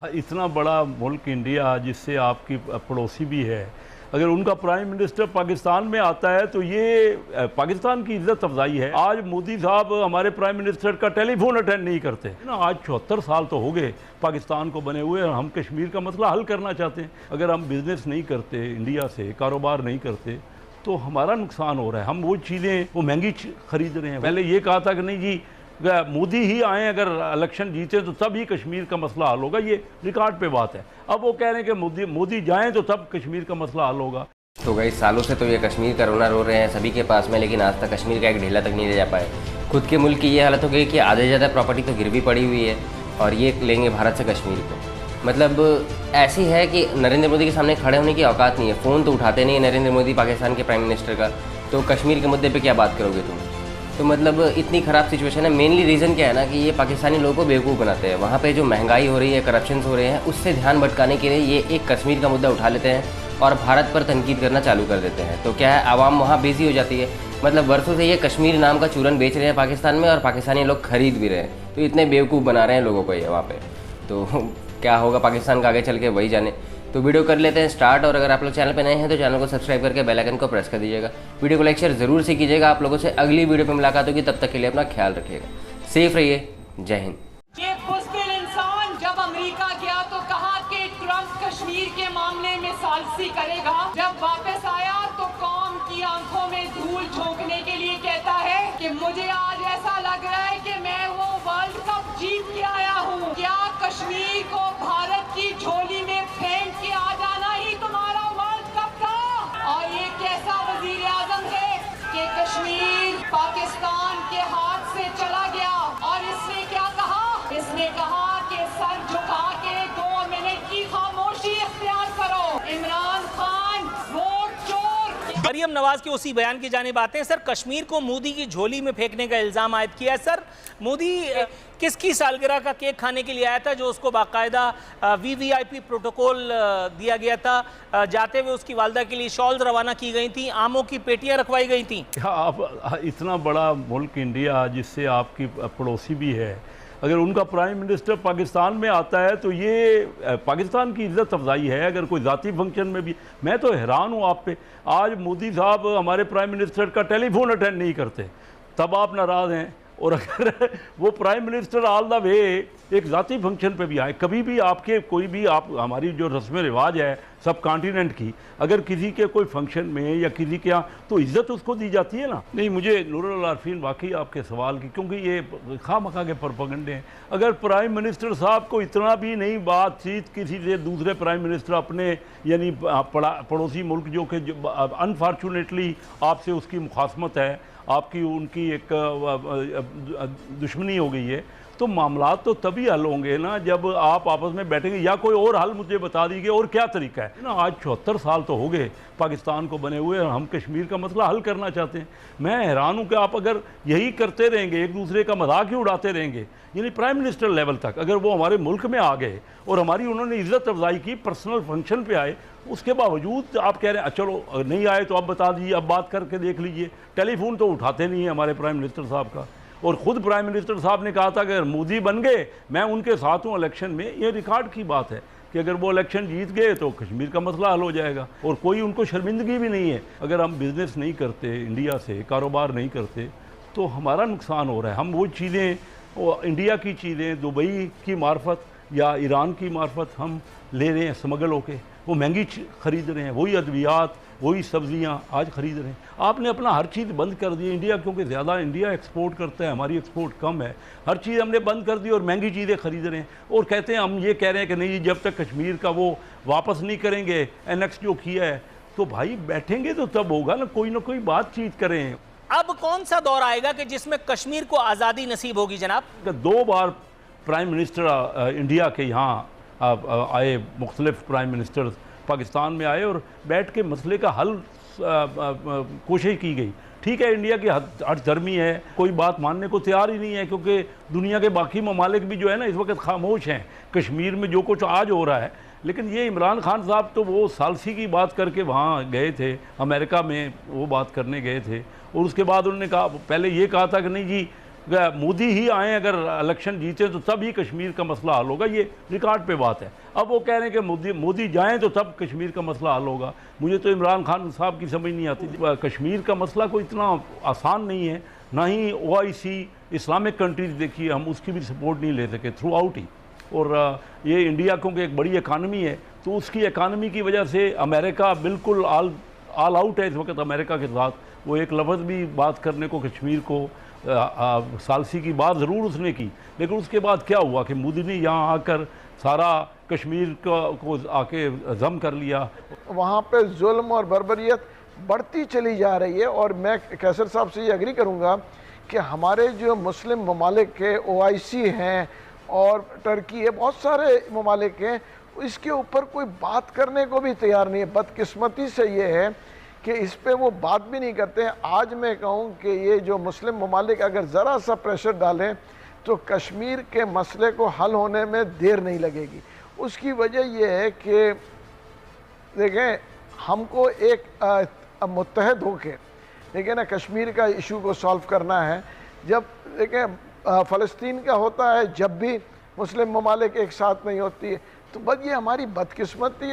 इतना बड़ा मुल्क इंडिया जिससे आपकी पड़ोसी भी है, अगर उनका प्राइम मिनिस्टर पाकिस्तान में आता है तो ये पाकिस्तान की इज्जत अफजाई है। आज मोदी साहब हमारे प्राइम मिनिस्टर का टेलीफोन अटेंड नहीं करते ना। आज 74 साल तो हो गए पाकिस्तान को बने हुए, और हम कश्मीर का मसला हल करना चाहते हैं। अगर हम बिज़नेस नहीं करते इंडिया से, कारोबार नहीं करते, तो हमारा नुकसान हो रहा है। हम वो चीज़ें वो महंगी खरीद रहे हैं। पहले ये कहा था कि नहीं जी मोदी ही आए, अगर इलेक्शन जीते तो तब ही कश्मीर का मसला हल होगा, ये रिकॉर्ड पे बात है। अब वो कह रहे हैं कि मोदी जाएं तो तब कश्मीर का मसला हल होगा। तो कई सालों से तो ये कश्मीर का रोना रो रहे हैं सभी के पास में, लेकिन आज तक कश्मीर का एक ढेला तक नहीं ले जा पाए। खुद के मुल्क की ये हालत हो गई कि आधे ज़्यादा प्रॉपर्टी तो गिरवी पड़ी हुई है, और ये लेंगे भारत से कश्मीर को। मतलब ऐसी है कि नरेंद्र मोदी के सामने खड़े होने की औकात नहीं है। फ़ोन तो उठाते नहीं है नरेंद्र मोदी, पाकिस्तान के प्राइम मिनिस्टर का, तो कश्मीर के मुद्दे पे क्या बात करोगे तुम। तो मतलब इतनी ख़राब सिचुएशन है। मेनली रीज़न क्या है ना कि ये पाकिस्तानी लोगों को बेवकूफ़ बनाते हैं। वहाँ पे जो महंगाई हो रही है, करप्शंस हो रहे हैं, उससे ध्यान भटकाने के लिए ये एक कश्मीर का मुद्दा उठा लेते हैं और भारत पर तनकीद करना चालू कर देते हैं। तो क्या है, आवाम वहाँ बिजी हो जाती है। मतलब वर्षों से ये कश्मीर नाम का चूरन बेच रहे हैं पाकिस्तान में, और पाकिस्तानी लोग खरीद भी रहे हैं। तो इतने बेवकूफ़ बना रहे हैं लोगों को ये वहाँ पे। तो क्या होगा पाकिस्तान का आगे चल के वही जाने। तो वीडियो कर लेते हैं स्टार्ट, और अगर आप लोग चैनल पे नए हैं तो चैनल को सब्सक्राइब करके बेल आइकन को प्रेस कर दीजिएगा। वीडियो को लाइक शेयर जरूर से कीजिएगा। आप लोगों से अगली वीडियो पे मुलाकात होगी, तब तक के लिए अपना ख्याल रखिएगा। सेफ रहिए। जय हिंद। ये बुज़दिल इंसान जब अमेरिका गया तो कहा कि ट्रंप कश्मीर के मामले में सालसी करेगा। जब वापस आया तो कौम की आंखों में धूल झोंकने के लिए कहता है कि मुझे आज ऐसा लग रहा है कि मैं वो वर्ल्ड कप जीत के आया हूँ। क्या कश्मीर को भारत की झोली में फेंक के आ जाना ही तुम्हारा वर्ल्ड कप था? और ये कैसा वजीर आजम है कि कश्मीर पाकिस्तान के हाथ से चला गया। और इसने क्या कहा? इसने कहा कि सर झुका के 2 मिनट की खामोशी इख्तियार करो। इमरान खान वोट चोर। मरियम नवाज के उसी बयान की जानिब आते हैं। सर, कश्मीर को मोदी की झोली में फेंकने का इल्ज़ाम आयद किया है। सर, मोदी किसकी सालगिरह का केक खाने के लिए आया था, जो उसको बाकायदा VVIP प्रोटोकॉल दिया गया था? जाते हुए उसकी वालदा के लिए शॉल्स रवाना की गई थी, आमों की पेटियां रखवाई गई थी। आप इतना बड़ा मुल्क इंडिया जिससे आपकी पड़ोसी भी है, अगर उनका प्राइम मिनिस्टर पाकिस्तान में आता है तो ये पाकिस्तान की इज्जत अफजाई है। अगर कोई ज़ाती फंक्शन में भी, मैं तो हैरान हूँ आप पे। आज मोदी साहब हमारे प्राइम मिनिस्टर का टेलीफोन अटेंड नहीं करते, तब आप नाराज़ हैं। और अगर वो prime minister all the way एक ज़ाती फंक्शन पे भी आए, कभी भी आपके कोई भी आप हमारी जो रस्म रिवाज है सब कॉन्टिनेंट की, अगर किसी के कोई फंक्शन में या किसी के यहाँ, तो इज़्ज़त उसको दी जाती है ना। नहीं, मुझे नूरुल आरफीन वाकई आपके सवाल की, क्योंकि ये खामखा के प्रोपेगेंडे हैं। अगर प्राइम मिनिस्टर साहब को इतना भी नहीं बातचीत किसी से, दूसरे प्राइम मिनिस्टर अपने यानी पड़ोसी मुल्क जो कि अनफॉर्चुनेटली आपसे उसकी मुखासमत है, आपकी उनकी एक दुश्मनी हो गई है, तो मामला तो तभी हल होंगे ना जब आप आपस में बैठेंगे। या कोई और हल मुझे बता दीजिए, और क्या तरीका है ना। आज 74 साल तो हो गए पाकिस्तान को बने हुए, और हम कश्मीर का मसला हल करना चाहते हैं। मैं हैरान हूँ कि आप अगर यही करते रहेंगे, एक दूसरे का मजाक ही उड़ाते रहेंगे, यानी प्राइम मिनिस्टर लेवल तक अगर वो हमारे मुल्क में आ गए और हमारी उन्होंने इज्जत अफजाई की, पर्सनल फंक्शन पे आए, उसके बावजूद आप कह रहे हैं चलो नहीं आए तो अब बता दीजिए, अब बात करके देख लीजिए। टेलीफोन तो उठाते नहीं है हमारे प्राइम मिनिस्टर साहब का। और ख़ुद प्राइम मिनिस्टर साहब ने कहा था कि अगर मोदी बन गए मैं उनके साथ हूँ इलेक्शन में। ये रिकॉर्ड की बात है कि अगर वो इलेक्शन जीत गए तो कश्मीर का मसला हल हो जाएगा, और कोई उनको शर्मिंदगी भी नहीं है। अगर हम बिज़नेस नहीं करते इंडिया से, कारोबार नहीं करते, तो हमारा नुकसान हो रहा है। हम वो चीज़ें, वो इंडिया की चीज़ें दुबई की मार्फत या ईरान की मार्फत हम ले रहे हैं स्मगल होके, वो महंगी खरीद रहे हैं। वही अद्वियात, वही सब्जियां आज खरीद रहे हैं। आपने अपना हर चीज़ बंद कर दी इंडिया, क्योंकि ज़्यादा इंडिया एक्सपोर्ट करता है, हमारी एक्सपोर्ट कम है। हर चीज़ हमने बंद कर दी और महंगी चीज़ें खरीद रहे हैं। और कहते हैं, हम ये कह रहे हैं कि नहीं जब तक कश्मीर का वो वापस नहीं करेंगे एनेक्स जो किया है, तो भाई बैठेंगे तो तब होगा ना कोई बातचीत करें। अब कौन सा दौर आएगा कि जिसमें कश्मीर को आज़ादी नसीब होगी जनाब? 2 बार प्राइम मिनिस्टर इंडिया के यहाँ आए, मुख्तलिफ प्राइम मिनिस्टर पाकिस्तान में आए और बैठ के मसले का हल कोशिश की गई। ठीक है, इंडिया की हट धर्मी है, कोई बात मानने को तैयार ही नहीं है, क्योंकि दुनिया के बाकी ममालिक भी जो है ना इस वक्त खामोश हैं कश्मीर में जो कुछ आज हो रहा है। लेकिन ये इमरान खान साहब तो वो सालसी की बात करके वहाँ गए थे, अमेरिका में वो बात करने गए थे, और उसके बाद उन्होंने कहा, पहले ये कहा था कि नहीं जी मोदी ही आए अगर इलेक्शन जीते तो तब ही कश्मीर का मसला हल होगा, ये रिकॉर्ड पे बात है। अब वो कह रहे हैं कि मोदी जाएं तो तब कश्मीर का मसला हल होगा। मुझे तो इमरान खान साहब की समझ नहीं आती। कश्मीर का मसला कोई इतना आसान नहीं है, ना ही OIC इस्लामिक कंट्रीज देखिए, हम उसकी भी सपोर्ट नहीं ले सके थ्रू आउट ही। और ये इंडिया क्योंकि एक बड़ी इकानमी है, तो उसकी इकानमी की वजह से अमेरिका बिल्कुल ऑल आउट है इस वक्त अमेरिका के साथ। वो एक लफ्ज़ भी बात करने को कश्मीर को सालसी की बात ज़रूर उसने की, लेकिन उसके बाद क्या हुआ कि मोदी ने यहाँ आकर सारा कश्मीर को आके जम कर लिया। वहाँ पे जुल्म और बर्बरियत बढ़ती चली जा रही है। और मैं कैसर साहब से ये एग्री करूँगा कि हमारे जो मुस्लिम ममालिक के OIC हैं और टर्की है, बहुत सारे ममालिक हैं, इसके ऊपर कोई बात करने को भी तैयार नहीं है। बदकिस्मती से ये है कि इस पे वो बात भी नहीं करते हैं। आज मैं कहूँ कि ये जो मुस्लिम ममालिक अगर ज़रा सा प्रेशर डालें तो कश्मीर के मसले को हल होने में देर नहीं लगेगी। उसकी वजह ये है कि देखें, हमको एक मुत्तहद होके देखें ना कश्मीर का इशू को सॉल्व करना है। जब देखें फ़लस्तीन का होता है, जब भी मुस्लिम ममालिक एक साथ नहीं होती है, तो बस ये हमारी बदकिस्मती है।